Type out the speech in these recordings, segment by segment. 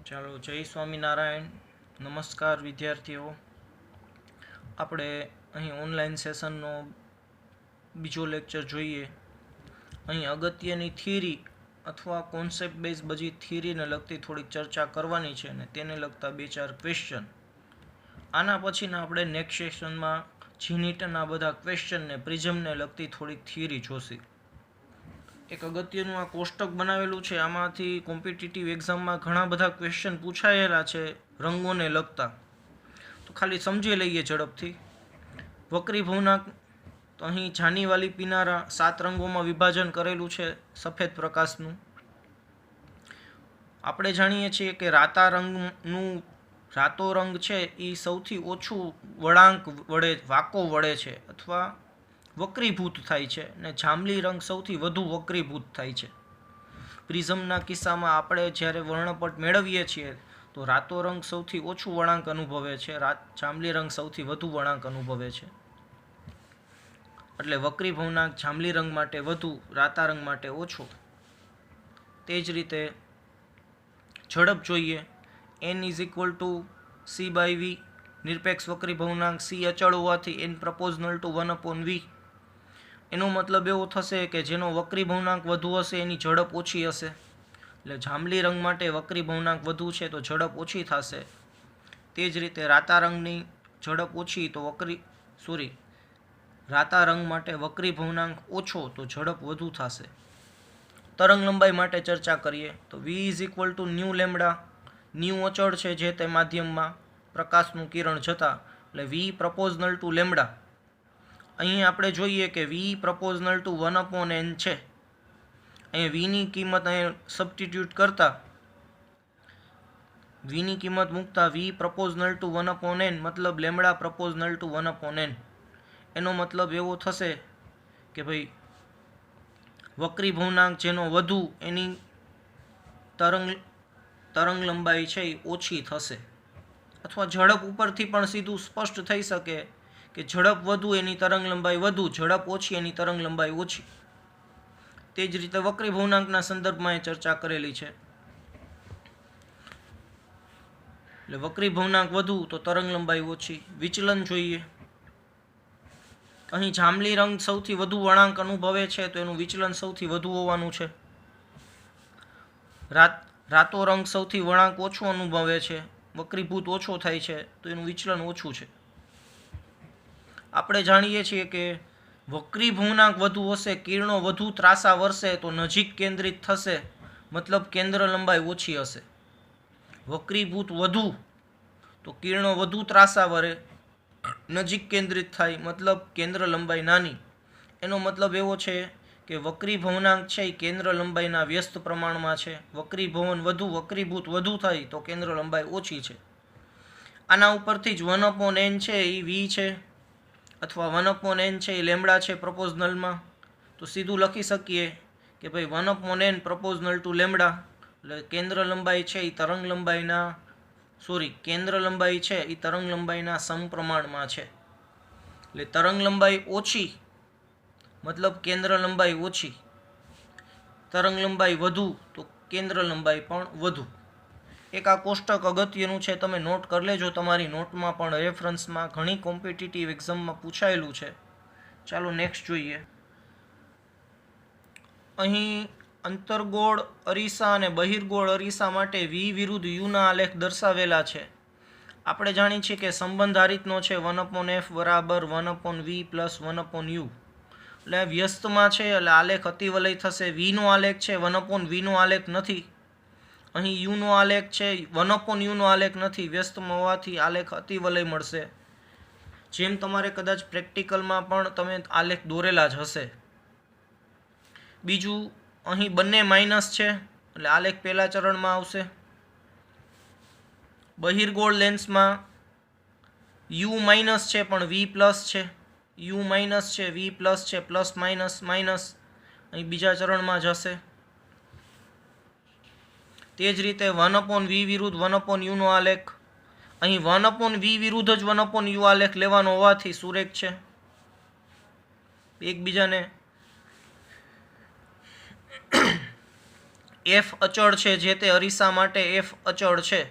ચાલો, જય સ્વામિનારાયણ. નમસ્કાર વિદ્યાર્થીઓ. આપણે અહીં ઓનલાઈન સેશનનો બીજો લેક્ચર જોઈએ. અહીં અગત્યની થિયરી અથવા કોન્સેપ્ટ બેઝ બધી થિયરીને લગતી થોડીક ચર્ચા કરવાની છે અને તેને લગતા 2-4 ક્વેશ્ચન. આના પછીના આપણે નેક્સ્ટ સેશનમાં જીનીટના બધા ક્વેશ્ચનને પ્રિઝમને લગતી થોડીક થિયરી જોશી. એક અગત્યનું આ કોષ્ટક બનાવેલું છે. આમાંથી કોમ્પિટિટિવ એક્ઝામમાં ઘણા બધા ક્વેશ્ચન પૂછાયેલા છે રંગોને લગતા. તો ખાલી સમજી લઈએ ઝડપથી. વક્રી ભવનાક, તો અહીં જાનીવાલી પીનારા 7 રંગોમાં વિભાજન કરેલું છે સફેદ પ્રકાશનું. આપણે જાણીએ છીએ કે રાતો રંગ છે એ સૌથી ઓછું વળાંક વડે વાંકો વળે છે અથવા વક્રીભૂત થાય છે, અને જાંબલી રંગ સૌથી વધુ વક્રીભૂત થાય છે. પ્રિઝમના કિસ્સામાં આપણે જ્યારે વર્ણપટ મેળવીએ છીએ તો રાતો રંગ સૌથી ઓછું વળાંક અનુભવે છે, જાંબલી રંગ સૌથી વધુ વળાંક અનુભવે છે. એટલે વક્રીભવનાંક જાંબલી રંગ માટે વધુ, રાતા રંગ માટે ઓછો. તે જ રીતે ઝડપ જોઈએ. n = c/v. નિરપેક્ષ વક્રીભવનાંક c અચળ હોવાથી n પ્રપોઝનલ ટુ 1/v. એનો મતલબ એવો થશે કે જેનો વક્રીભવનાંક વધુ હશે એની ઝડપ ઓછી હશે. એટલે જાંબલી રંગ માટે વક્રીભવનાંક વધુ છે તો ઝડપ ઓછી થશે. તે જ રીતે રાતા રંગની ઝડપ ઓછી તો રાતા રંગ માટે વક્રીભવનાંક ઓછો તો ઝડપ વધુ થશે. તરંગ લંબાઈ માટે ચર્ચા કરીએ તો v = ન્યુ લેમ્ડા. ન્યુ અચળ છે જે તે માધ્યમમાં પ્રકાશનું કિરણ જતા, એટલે v પ્રપોઝનલ ટુ લેમ્ડા. અહીં આપણે જોઈએ કે v પ્રપોઝનલ ટુ 1/n છે. અહીં vની કિંમત અહીં સબસ્ટિટ્યુટ કરતા vની કિંમત મૂકતા v પ્રપોઝનલ ટુ 1/n મતલબ લેમ્ડા પ્રપોઝનલ ટુ 1/n. એનો મતલબ એવો થશે કે ભાઈ વક્રીભવનાંક જેનો વધુ એની તરંગ લંબાઈ છે એ ઓછી થશે. અથવા ઝડપ ઉપરથી પણ સીધું સ્પષ્ટ થઈ શકે કે ઝડપ વધુ એની તરંગ લંબાઈ વધુ, ઝડપ ઓછી એની તરંગ લંબાઈ ઓછી. તે જ રીતે વક્રીભવનાંકના સંદર્ભમાં એ ચર્ચા કરેલી છે. એટલે વક્રીભવનાંક વધુ તો તરંગ લંબાઈ ઓછી. વિચલન જોઈએ. અહીં જાંબલી રંગ સૌથી વધુ વળાંક અનુભવે છે તો એનું વિચલન સૌથી વધુ હોવાનું છે. રાતો રંગ સૌથી વળાંક ઓછું અનુભવે છે, વક્રીભૂત ઓછો થાય છે તો એનું વિચલન ઓછું છે. આપણે જાણીએ છીએ કે વક્રીભવનાંક વધુ હશે, કિરણો વધુ ત્રાસા વરસે તો નજીક કેન્દ્રિત થશે, મતલબ કેન્દ્ર લંબાઈ ઓછી હશે. વક્રીભૂત વધુ તો કિરણો વધુ ત્રાસા વરે, નજીક કેન્દ્રિત થાય, મતલબ કેન્દ્ર લંબાઈ નાની. એનો મતલબ એવો છે કે વક્રીભવનાંક છે એ કેન્દ્ર લંબાઈના વ્યસ્ત પ્રમાણમાં છે. વક્રીભૂત વધુ થાય તો કેન્દ્ર લંબાઈ ઓછી છે. આના ઉપરથી જ 1/n છે એ v છે, અથવા 1/n છે એ લેમ્ડા છે પ્રપોઝનલમાં. તો સીધું લખી શકીએ કે ભાઈ 1/n પ્રપોઝનલ ટુ લેમ્ડા. એટલે કેન્દ્ર લંબાઈ છે એ તરંગ લંબાઈના સમપ્રમાણમાં છે. એટલે તરંગ લંબાઈ ઓછી મતલબ કેન્દ્ર લંબાઈ ઓછી, તરંગ લંબાઈ વધુ તો કેન્દ્ર લંબાઈ પણ વધુ. એક આ કોષ્ટક અગત્યનું છે, તમે નોટ કરી લેજો. તમારી નોટમાં પણ રેફરન્સમાં ઘણી કોમ્પિટિટિવ એક્ઝામમાં પૂછાયેલું છે. ચાલો નેક્સ્ટ જોઈએ. અહીં અંતર્ગોળ અરીસા અને બહિર્ગોળ અરીસા માટે v વિરુદ્ધ uના આલેખ દર્શાવેલા છે. આપણે જાણીએ છીએ કે સંબંધ આ રીતનો છે, 1/f બરાબર 1/v પ્લસ 1/u. એટલે વ્યસ્તમાં છે એટલે આલેખ અતિવલય થશે. vનો આલેખ છે, 1/vનો આલેખ નથી. અહીં uનો આલેખ છે, 1/uનો આલેખ નથી. વ્યસ્તમાં હોવાથી આલેખ અતિવલય મળશે. જેમ તમારે કદાચ પ્રેક્ટિકલમાં પણ તમે આલેખ દોરેલા જ હશે. બીજું, અહીં બંને માઇનસ છે એટલે આલેખ પહેલા ચરણમાં આવશે. બહિર્ગોળ લેન્સમાં u માઇનસ છે પણ v પ્લસ છે. u માઇનસ છે, v પ્લસ છે, પ્લસ માઇનસ માઇનસ અહીં બીજા ચરણમાં જશે. તે જ રીતે 1/v વિરુદ્ધ 1/uનો આલેખ. અહીં 1/v વિરુદ્ધ જ 1/u આલેખ લેવાનો હોવાથી સુરેખ છે. એકબીજાને એફ અચળ છે, જે તે અરીસા માટે એફ અચળ છે.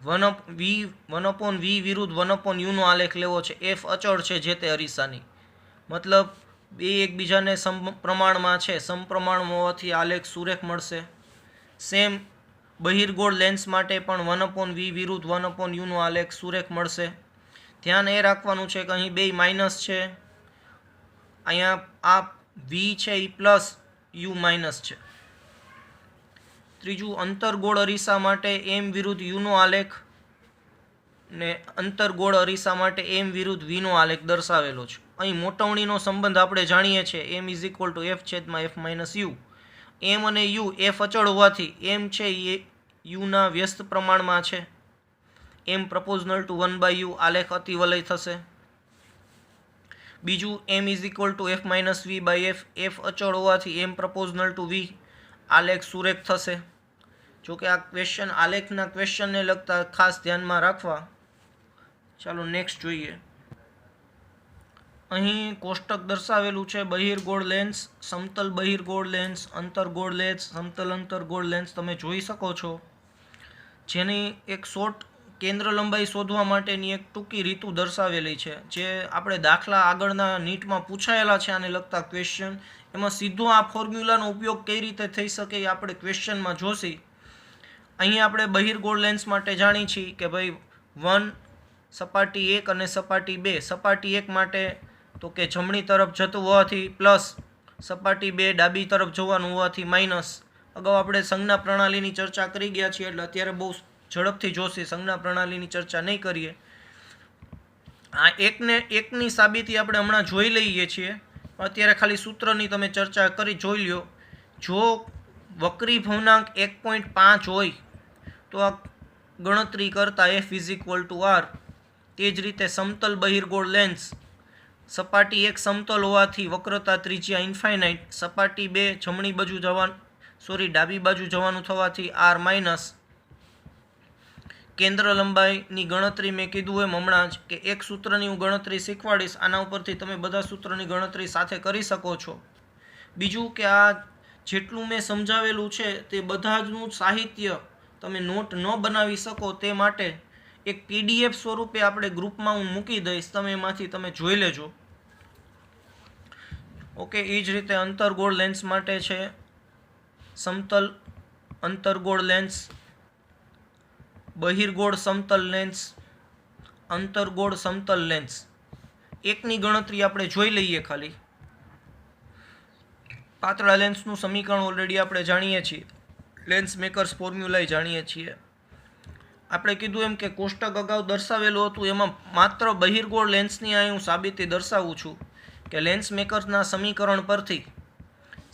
1/v વિરુદ્ધ 1/u નો આલેખ લેવો છે. એફ અચળ છે જે તે અરીસાની, મતલબ બે એકબીજાને સમપ્રમાણમાં છે. સમપ્રમાણ હોવાથી આલેખ સુરેખ મળશે. સેમ બહિર્ગોળ લેન્સ માટે પણ 1/v વિરુદ્ધ 1/u નો આલેખ સુરેખ મળશે. ધ્યાન એ રાખવાનું છે કે અહીં બે માઇનસ છે, અહીંયા આ v છે એ પ્લસ u માઇનસ છે. ત્રીજું, અંતરગોળ અરીસા માટે m વિરુદ્ધ u નો આલેખ ને અંતરગોળ અરીસા માટે m વિરુદ્ધ v નો આલેખ દર્શાવેલો છે. અહીં મોટવણીનો સંબંધ આપણે જાણીએ છીએ, m f/f-u. m અને u f અચળ હોવાથી m છે એ u ના વ્યસ્ત પ્રમાણમાં છે. m proportional to 1/u આલેખ અતિવલય થશે. બીજું, m f-v/f. f અચળ હોવાથી m proportional to v આલેખ સુરેખ થશે. જો કે આ ક્વેશ્ચન આલેખના ક્વેશ્ચનને લગતા ખાસ ધ્યાનમાં રાખવા. ચાલો નેક્સ્ટ જોઈએ. અહીં કોષ્ટક દર્શાવેલું છે બહિર્ગોળ લેન્સ, સમતલ બહિર્ગોળ લેન્સ, અંતરગોળ લેન્સ, સમતલ અંતરગોળ લેન્સ તમે જોઈ શકો છો, જેની એક શોર્ટ કેન્દ્ર લંબાઈ શોધવા માટેની એક ટૂંકી રીતુ દર્શાવેલી છે, જે આપણે દાખલા આગળના નીટમાં પૂછાયેલા છે આને લગતા ક્વેશ્ચન. એમાં સીધો આ ફોર્મ્યુલાનો ઉપયોગ કઈ રીતે થઈ શકે એ આપણે ક્વેશ્ચનમાં જોશી. અહીં આપણે બહિર્ગોળ લેન્સ માટે જાણીએ છીએ કે ભાઈ 1 સપાટી 1 અને સપાટી 2. સપાટી 1 માટે તો કે જમણી તરફ જતું હોવાથી પ્લસ, સપાટી 2 ડાબી તરફ જવાનું હોવાથી માઇનસ. અગાઉ આપણે સંજ્ઞા પ્રણાલીની ચર્ચા કરી ગયા છીએ એટલે અત્યારે બહુ ઝડપથી જોશી, સંજ્ઞા પ્રણાલીની ચર્ચા નહીં કરીએ. આ એકની સાબિતી આપણે હમણાં જોઈ લઈએ છીએ, અત્યારે ખાલી સૂત્રની તમે ચર્ચા કરી જોઈ લ્યો. જો વક્રી ભવનાંક 1.5 હોય તો આ ગણતરી કરતા f = r. તે જ રીતે સમતલ બહિર્ગોળ લેન્સ, સપાટી 1 સમતલ હોવાથી વક્રતા ત્રિજ્યા ઇન્ફાઇનાઇટ, સપાટી 2 જમણી બાજુ ડાબી બાજુ જવાનું થવાથી r માઇનસ. કેન્દ્ર લંબાઈની ગણતરી મેં કીધું એમ હમણાં જ કે એક સૂત્રની હું ગણતરી શીખવાડીશ, આના ઉપરથી તમે બધા સૂત્રની ગણતરી સાથે કરી શકો છો. બીજું કે આ જેટલું મેં સમજાવેલું છે તે બધાનું સાહિત્ય તમે નોટ ન બનાવી શકો તે માટે એક PDF સ્વરૂપે આપણે ગ્રુપમાં હું મૂકી દઈશ, તમે એમાંથી તમે જોઈ લેજો. ઓકે, એ જ રીતે અંતરગોળ લેન્સ માટે છે સમતલ અંતરગોળ લેન્સ, બહિર્ગોળ સમતલ લેન્સ, અંતરગોળ સમતલ લેન્સ. એકની ગણતરી આપણે જોઈ લઈએ ખાલી. પાતળા લેન્સનું સમીકરણ ઓલરેડી આપણે જાણીએ છીએ, લેન્સ મેકર્સ ફોર્મ્યુલા જાણીએ છીએ. આપણે કીધું એમ કે કોષ્ટક અગાઉ દર્શાવેલું હતું, એમાં માત્ર બહિર્ગોળ લેન્સની અહીં હું સાબિતી દર્શાવું છું કે લેન્સ મેકર્સના સમીકરણ પરથી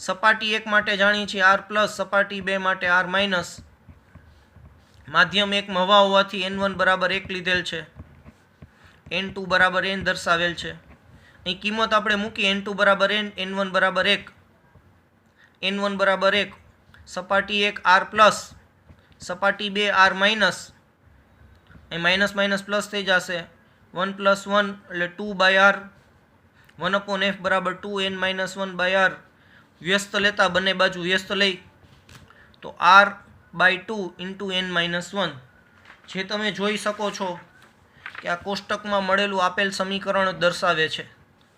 સપાટી 1 માટે જાણીએ છીએ r+, સપાટી 2 માટે r-. માધ્યમ 1 હવા હોવાથી n1 = 1 લીધેલ છે, n2 = n દર્શાવેલ છે. અહીં કિંમત આપણે મૂકી n2 = n, n1 = 1. n1 = 1, સપાટી 1 r+, સપાટી 2 r-. અહીં માઇનસ માઇનસ પ્લસ થઈ જશે, 1 + 1 એટલે 2/r, 1/f = 2n-1/r. વ્યસ્ત લેતા બંને બાજુ વ્યસ્ત લઈ તો r/2 × n-1. જે તમે જોઈ શકો છો કે આ કોષ્ટકમાં મળેલું આપેલ સમીકરણ દર્શાવે છે,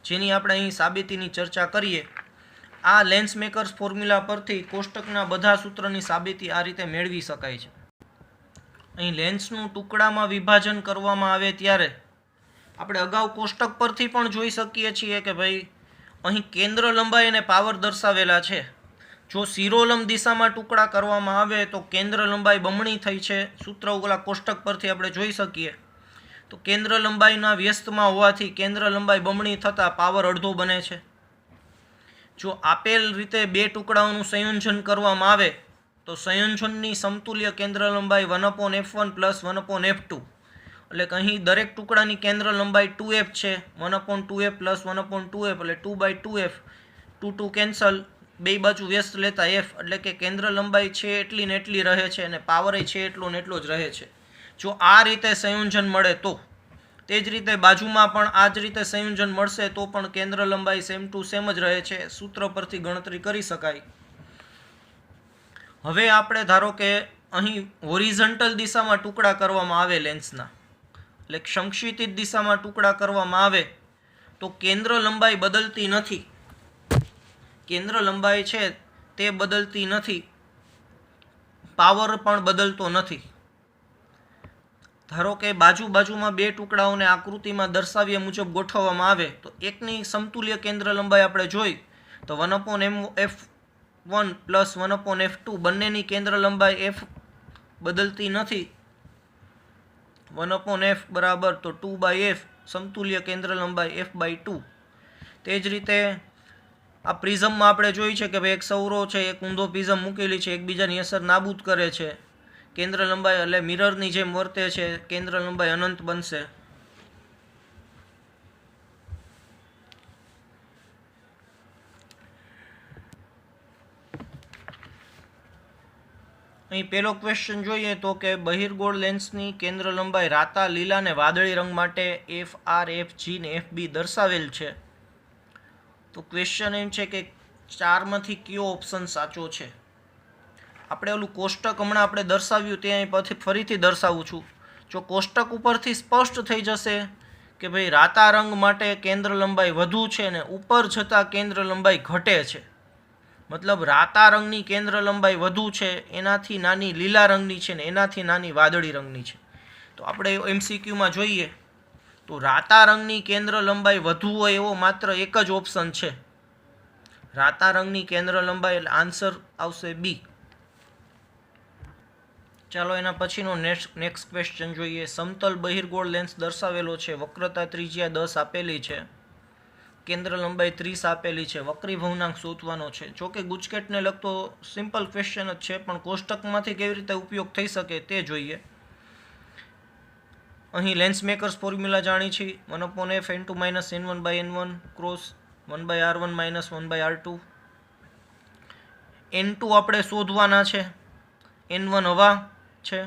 જેની આપણે અહીં સાબિતીની ચર્ચા કરીએ. આ લેન્સ મેકર્સ ફોર્મ્યુલા પરથી કોષ્ટકના બધા સૂત્રની સાબિતી આ રીતે મેળવી શકાય છે. અહીં લેન્સનું ટુકડામાં વિભાજન કરવામાં આવે ત્યારે આપણે અગાઉ કોષ્ટક પરથી પણ જોઈ શકીએ છીએ કે ભાઈ અહીં કેન્દ્ર લંબાઈ અને પાવર દર્શાવેલા છે. જો શિરોલંબ દિશામાં ટુકડા કરવામાં આવે તો કેન્દ્ર લંબાઈ બમણી થઈ છે, સૂત્ર ઓલા કોષ્ટક પરથી આપણે જોઈ શકીએ. તો કેન્દ્ર લંબાઈના વ્યસ્તમાં હોવાથી કેન્દ્ર લંબાઈ બમણી થતાં પાવર અડધો બને છે. જો આપેલ રીતે બે ટુકડાઓનું સંયોજન કરવામાં આવે તો સંયોજનની સમતુલ્ય કેન્દ્ર લંબાઈ 1/f1 + 1/f2. એટલે કે અહીં દરેક ટુકડાની કેન્દ્ર લંબાઈ 2f છે, 1/2f + 1/2f એટલે 2/2f. 2 કેન્સલ, બે બાજુ વ્યસ્ત લેતા f, એટલે કે કેન્દ્ર લંબાઈ છે એટલી ને એટલી રહે છે અને પાવર છે એટલો ને એટલો જ રહે છે. જો આ રીતે સંયોજન મળે તો, તે જ રીતે બાજુમાં પણ આ જ રીતે સંયોજન મળશે તો પણ કેન્દ્ર લંબાઈ સેમ ટુ સેમ જ રહે છે, સૂત્ર પરથી ગણતરી કરી શકાય. હવે આપણે ધારો કે અહીં હોરિઝોન્ટલ દિશામાં ટુકડા કરવામાં આવે લેન્સના, એટલે સંક્ષિતિજ દિશામાં ટુકડા કરવામાં આવે તો કેન્દ્ર લંબાઈ બદલતી નથી. કેન્દ્ર લંબાઈ છે તે બદલતી નથી, પાવર પણ બદલતો નથી. ધારો કે બાજુમાં બે ટુકડાઓને આકૃતિમાં દર્શાવ્યા મુજબ ગોઠવવામાં આવે તો એકની સમતુલ્ય કેન્દ્ર લંબાઈ આપણે જોઈ તો 1/f1 પ્લસ 1/f2 બંનેની કેન્દ્ર લંબાઈ f બદલતી નથી. 1/f બરાબર તો 2/f સમતુલ્ય કેન્દ્ર લંબાઈ f/2. તે જ રીતે આ પ્રિઝમમાં આપણે જોઈ છે કે ભાઈ એક સૌરો છે, એક ઊંધો પ્રિઝમ મૂકેલી છે, એકબીજાની અસર નાબૂદ કરે છે. કેન્દ્ર લંબાઈ એટલે મિરરની જેમ વર્તે છે, કેન્દ્ર લંબાઈ અનંત બનશે. અહીં પહેલો ક્વેશ્ચન જોઈએ તો કે બહિર્ગોળ લેન્સની કેન્દ્ર લંબાઈ રાતા, લીલા અને વાદળી રંગ માટે FR, FG ને FB દર્શાવેલ છે. તો ક્વેશ્ચન એમ છે કે ચારમાંથી કયો ઓપ્શન સાચો છે. આપણે ઓલું કોષ્ટક હમણાં આપણે દર્શાવ્યું તે અહીં પછી ફરીથી દર્શાવું છું. જો કોષ્ટક ઉપરથી સ્પષ્ટ થઈ જશે કે ભાઈ રાતા રંગ માટે કેન્દ્ર લંબાઈ વધુ છે ને ઉપર જતાં કેન્દ્ર લંબાઈ ઘટે છે, મતલબ રાતા રંગની કેન્દ્ર લંબાઈ વધુ છે, એનાથી નાની લીલા રંગની છે ને એનાથી નાની વાદળી રંગની છે. તો આપણે MCQમાં જોઈએ તો રાતા રંગની કેન્દ્ર લંબાઈ વધુ હોય એવો માત્ર એક જ ઓપ્શન છે. રાતા રંગની કેન્દ્ર લંબાઈ, એટલે આન્સર આવશે બી. ચાલો એના પછીનો નેક્સ્ટ ક્વેશ્ચન જોઈએ. સમતલ બહિર્ગોળ લેન્સ દર્શાવેલો છે, વક્રતા ત્રિજ્યા 10 આપેલી છે, કેન્દ્ર લંબાઈ 30 આપેલી છે, વક્રી ભવનાંક શોધવાનો છે. જોકે ગુજકેટને લગતો સિમ્પલ ક્વેશ્ચન જ છે, પણ કોષ્ટકમાંથી કેવી રીતે ઉપયોગ થઈ શકે તે જોઈએ. અહીં લેન્સ મેકર્સ ફોર્મ્યુલા જાણી છે, 1/f * n1/n1 cross 1/r1 - 1/r2. n2 આપણે શોધવાના છે, n1 હવા છે,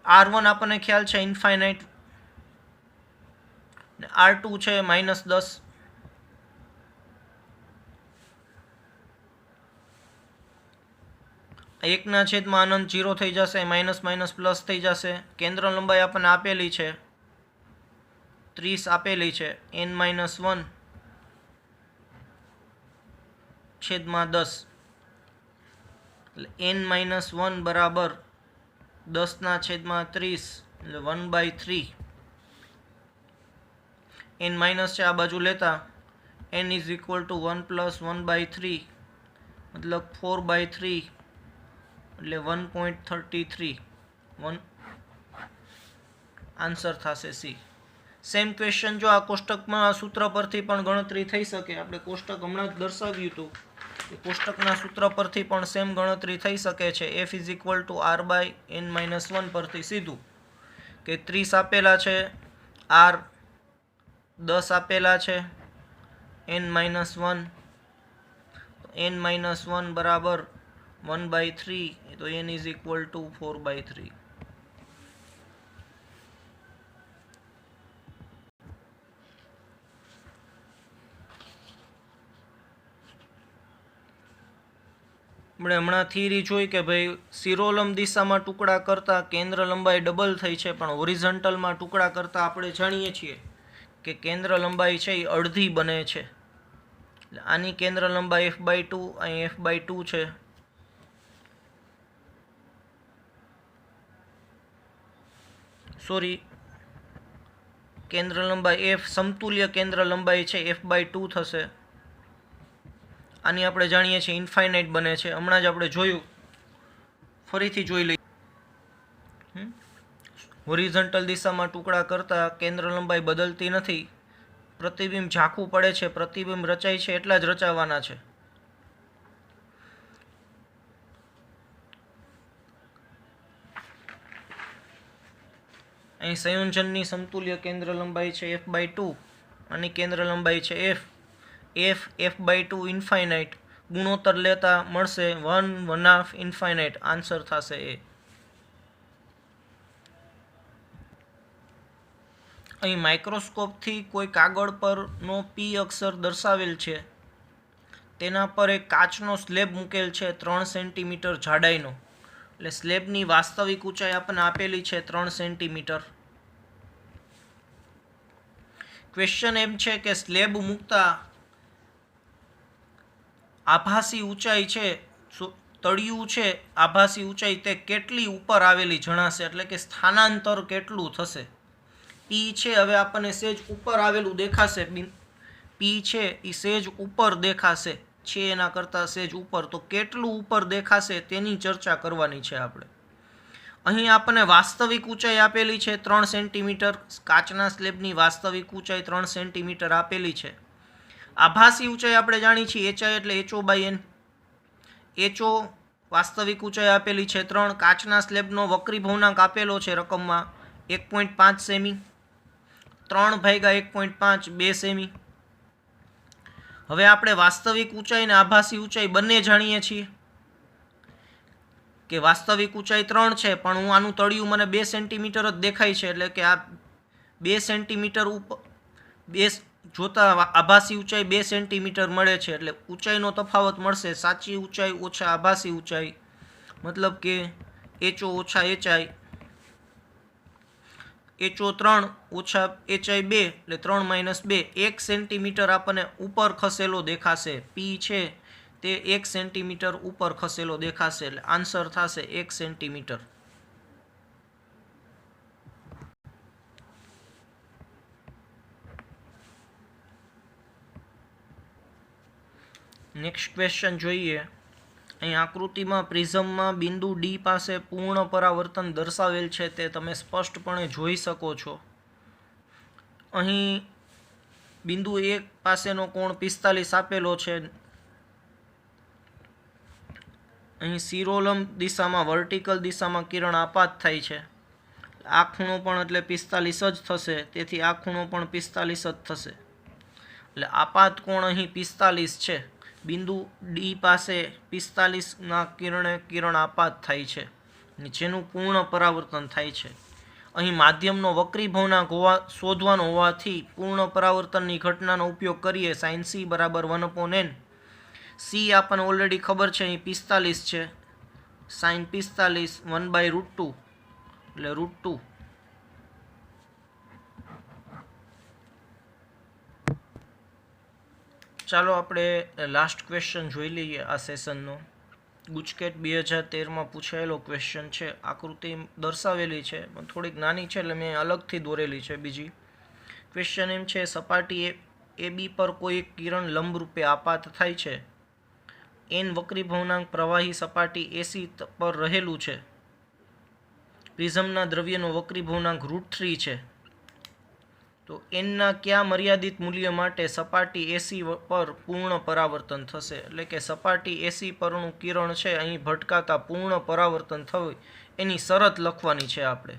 r1 આપણને ખ્યાલ છે ઇન્ફાઇનાઇટ, r2 છે -10. એકના છેદમાં અનંત 0 થઈ જશે, માઇનસ પ્લસ થઈ જશે. કેન્દ્ર લંબાઈ આપણને આપેલી છે 30 આપેલી છે, n-1 છેદમાં 10, એટલે n-1 બરાબર 10 / 30 એટલે 1/3. n માઇનસ છે આ બાજુ લેતા n = 1 + 1/3 મતલબ 4/3 એટલે 1.33. આન્સર થશે સી. સેમ ક્વેશ્ચન જો આ કોષ્ટકમાં સૂત્ર પરથી પણ ગણતરી થઈ શકે. આપણે કોષ્ટક હમણાં જ દર્શાવ્યું હતું કે કોષ્ટકના સૂત્ર પરથી પણ સેમ ગણતરી થઈ શકે છે. f = r/n-1 પરથી સીધું કે 30 આપેલા છે, r 10 આપેલા છે, n-1 n-1 બરાબર 1/3, તો n = 4/3. આપણે હમણાં થિયરી જોઈ કે ભાઈ શિરોલંબ દિશામાં ટુકડા કરતાં કેન્દ્ર લંબાઈ ડબલ થઈ છે, પણ હોરિઝોન્ટલમાં ટુકડા કરતાં આપણે જાણીએ છીએ કે કેન્દ્ર લંબાઈ છે એ અડધી બને છે. એટલે આની કેન્દ્ર લંબાઈ f/2, અહીં f/2 છે. સોરી, કેન્દ્ર લંબાઈ f સમતુલ્ય કેન્દ્ર લંબાઈ છે f/2 થશે. આની આપણે જાણીએ છીએ ઇન્ફાઇનાઇટ બને છે, હમણાં જ આપણે જોયું, ફરીથી જોઈ લઈએ. હોરિઝોન્ટલ દિશામાં ટુકડા કરતાં કેન્દ્ર લંબાઈ બદલતી નથી. પ્રતિબિંબ ઝાંખું પડે છે, પ્રતિબિંબ રચાય છે એટલા જ રચાવાના છે. અહીં સંયોજનની સમતુલ્ય કેન્દ્ર લંબાઈ છે f/2, આની કેન્દ્ર લંબાઈ છે f f/2 ઇન્ફાઇનાઇટ, ગુણોત્તર લેતા મળશે 1/2 ઇન્ફાઇનાઇટ. આન્સર થશે એ. અહીં માઇક્રોસ્કોપથી કોઈ કાગળ પરનો P અક્ષર દર્શાવેલ છે, તેના પર એક કાચનો સ્લેબ મૂકેલ છે 3 સેન્ટીમીટર જાડાઈનો, એટલે સ્લેબની વાસ્તવિક ઊંચાઈ આપણને આપેલી છે 3 સેન્ટીમીટર. ક્વેશ્ચન એમ છે કે સ્લેબ મૂકતા આભાસી ઊંચાઈ છે, તળિયું છે આભાસી ઊંચાઈ તે કેટલી ઉપર આવેલી જણાશે, એટલે કે સ્થાનાંતર કેટલું થશે. પી છે હવે આપણને સેજ ઉપર આવેલું દેખાશે, પી છે એ સેજ ઉપર દેખાશે છે, એના કરતાં સેજ ઉપર, તો કેટલું ઉપર દેખાશે તેની ચર્ચા કરવાની છે આપણે. અહીં આપણને વાસ્તવિક ઊંચાઈ આપેલી છે 3 સેન્ટીમીટર, કાચના સ્લેબની વાસ્તવિક ઊંચાઈ 3 સેન્ટીમીટર આપેલી છે. આભાસી ઊંચાઈ આપણે જાણી છીએ એચઆઈ એટલે HO બાય એન. HO વાસ્તવિક ઊંચાઈ આપેલી છે 3, કાચના સ્લેબનો વક્રી ભવનાંક આપેલો છે રકમમાં 1.5 સેમી, 3 ભાગ્યા 1.5 2 સેમી. હવે આપણે વાસ્તવિક ઊંચાઈ અને આભાસી ઊંચાઈ બંને જાણીએ છીએ કે વાસ્તવિક ઊંચાઈ 3 છે, પણ હું આનું તળિયું મને 2 સેન્ટીમીટર જ દેખાય છે, એટલે કે આ 2 સેન્ટીમીટર ઉપર જોતા આભાસી ઊંચાઈ 2 સેન્ટીમીટર મળે છે, એટલે ઊંચાઈનો તફાવત મળશે સાચી ઊંચાઈ ઓછા આભાસી ઊંચાઈ, મતલબ કે HO ઓછા HI, HO 3 ઓછા HI 2 એટલે 3 માઇનસ 2, 1 સેન્ટીમીટર આપણને ઉપર ખસેલો દેખાશે. પી છે તે 1 સેન્ટીમીટર ઉપર ખસેલો દેખાશે, એટલે આન્સર થશે 1 સેન્ટીમીટર. નેક્સ્ટ ક્વેશ્ચન જોઈએ. અહીં આકૃતિમાં પ્રિઝમમાં બિંદુ ડી પાસે પૂર્ણ પરાવર્તન દર્શાવેલ છે, તે તમે સ્પષ્ટપણે જોઈ શકો છો. અહીં બિંદુ 1 પાસેનો કોણ 45 આપેલો છે. અહીં શિરોલંબ દિશામાં વર્ટિકલ દિશામાં કિરણ આપાત થાય છે, આ ખૂણો પણ એટલે 45 જ થશે, તેથી આ ખૂણો પણ 45 જ થશે, એટલે આપાત કોણ અહીં 45 છે. બિંદુ ડી પાસે 45ના કિરણ આપાત થાય છે, જેનું પૂર્ણ પરાવર્તન થાય છે. અહીં માધ્યમનો વક્રી ભવનાંક શોધવાનો હોવાથી પૂર્ણ પરાવર્તનની ઘટનાનો ઉપયોગ કરીએ. sin c બરાબર 1/n. c આપણને ઓલરેડી ખબર છે, અહીં 45 છે, sin 45 1/√2 એટલે √2. ચાલો આપણે લાસ્ટ ક્વેશ્ચન જોઈ લઈએ આ સેશનનો. ગુજકેટ 2013માં પૂછાયેલો ક્વેશ્ચન છે. આકૃતિ દર્શાવેલી છે પણ થોડીક નાની છે, એટલે મેં અલગથી દોરેલી છે બીજી. ક્વેશ્ચન એમ છે, સપાટી AB પર કોઈ એક કિરણ લંબરૂપે આપાત થાય છે. n વક્રી ભવનાંક પ્રવાહી સપાટી AC પર રહેલું છે. પ્રિઝમના દ્રવ્યનો વક્રી ભવનાંક √3 છે. તો એનના કયા મર્યાદિત મૂલ્ય માટે સપાટી AC પર પૂર્ણ પરાવર્તન થશે, એટલે કે સપાટી AC પરનું કિરણ છે અહીં ભટકાતા પૂર્ણ પરાવર્તન થયું એની શરત લખવાની છે આપણે.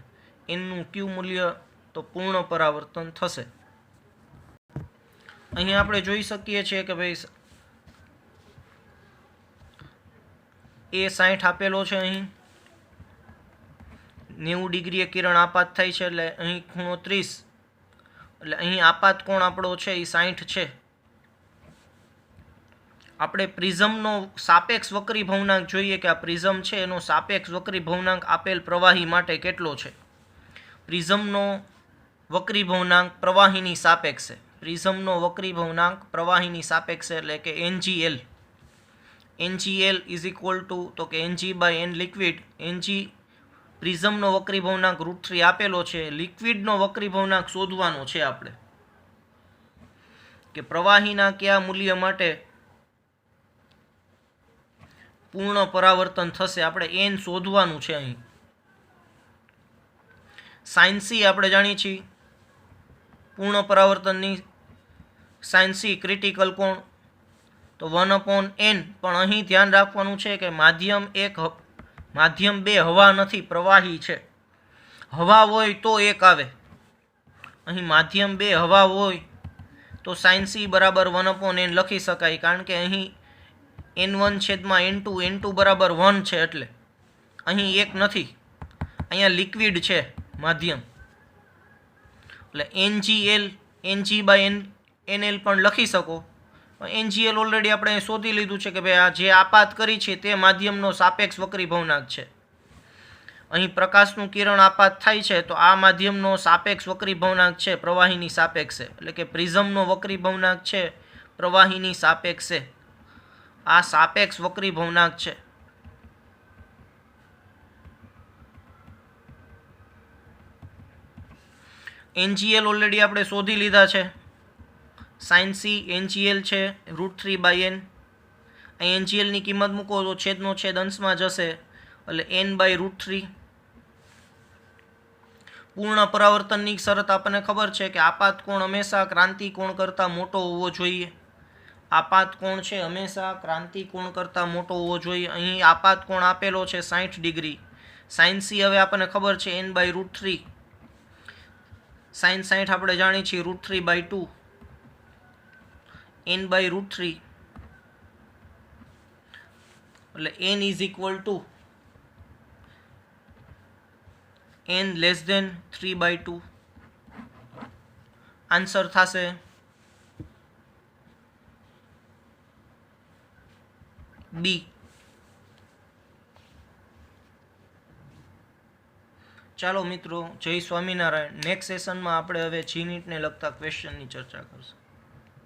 એનનું કયું મૂલ્ય, તો પૂર્ણ પરાવર્તન થશે. અહીં આપણે જોઈ શકીએ છીએ કે ભાઈ એ 60 આપેલો છે, અહીં 90 ડિગ્રીએ કિરણ આપાત થાય છે, એટલે અહીં ખૂણો 30, એટલે અહીં આપાત કોણ આપણો છે એ 60 છે. આપણે પ્રિઝમનો સાપેક્ષ વક્રી ભવનાંક જોઈએ કે આ પ્રિઝમ છે એનો સાપેક્ષ વક્રી ભવનાંક આપેલ પ્રવાહી માટે કેટલો છે. પ્રિઝમનો વક્રી ભવનાંક પ્રવાહીની સાપેક્ષે, પ્રિઝમનો વક્રી ભવનાંક પ્રવાહીની સાપેક્ષે એટલે કે NGL. NGL is equal two, તો કે Ng/n લિક્વિડ. Ng પ્રિઝમનો વક્રી ભવનાંક √3 આપેલો છે. લિક્વિડનો વક્રી ભવનાંક શોધવાનો છે આપણે, કે પ્રવાહીના કયા મૂલ્ય માટે પૂર્ણ પરાવર્તન થશે, આપણે n શોધવાનું છે. અહીં sin c આપણે જાણીએ છીએ પૂર્ણ પરાવર્તનની, sin c ક્રિટિકલ કોણ, તો 1/n. પણ અહીં ધ્યાન રાખવાનું છે કે માધ્યમ 2 હવા નથી, પ્રવાહી છે. હવા હોય તો 1 આવે. અહીં માધ્યમ 2 હવા હોય તો sin c બરાબર 1/n લખી શકાય, કારણ કે અહીં n1/n2, n2 બરાબર 1 છે, એટલે અહીં 1 નથી, અહીંયા લિક્વિડ છે માધ્યમ, એટલે NGL Ng/nl પણ લખી શકો, એનજીએલ ઓલરેડી આપણે શોધી લીધું છે કે ભાઈ આ જે આપાત કરી છે તે માધ્યમનો સાપેક્ષ વક્રી ભવનાંક છે. અહીં પ્રકાશનું કિરણ આપાત થાય છે તો આ માધ્યમનો સાપેક્ષ વક્રી ભવનાંક છે પ્રવાહીની સાપેક્ષે, એટલે કે પ્રિઝમનો વક્રી ભવનાંક છે પ્રવાહીની સાપેક્ષે. આ સાપેક્ષ વક્રી ભવનાંક છે. એનજીએલ ઓલરેડી આપણે શોધી લીધા છે. સાઇન સી એનજીએલ છે √3/n. અહીં એનજીએલની કિંમત મૂકો તો છેદનો છેદ અંશમાં જશે એટલે n/√3. પૂર્ણ પરાવર્તનની શરત આપણને ખબર છે કે આપાત કોણ હંમેશા ક્રાંતિ કોણ કરતાં મોટો હોવો જોઈએ. આપાત કોણ છે હંમેશા ક્રાંતિ કોણ કરતાં મોટો હોવો જોઈએ. અહીં આપાત કોણ આપેલો છે 60 ડિગ્રી. સાઇન સી હવે આપણને ખબર છે n/√3. સાઇન 60 આપણે જાણીએ છીએ √3/2. n/√3 એટલે n is equal to n less than 3/2. Answer થશે બી. ચાલો મિત્રો, જય સ્વામિનારાયણ. નેક્સ્ટ સેશનમાં આપણે હવે જીનીટને લગતા ક્વેશ્ચનની ચર્ચા કરશું.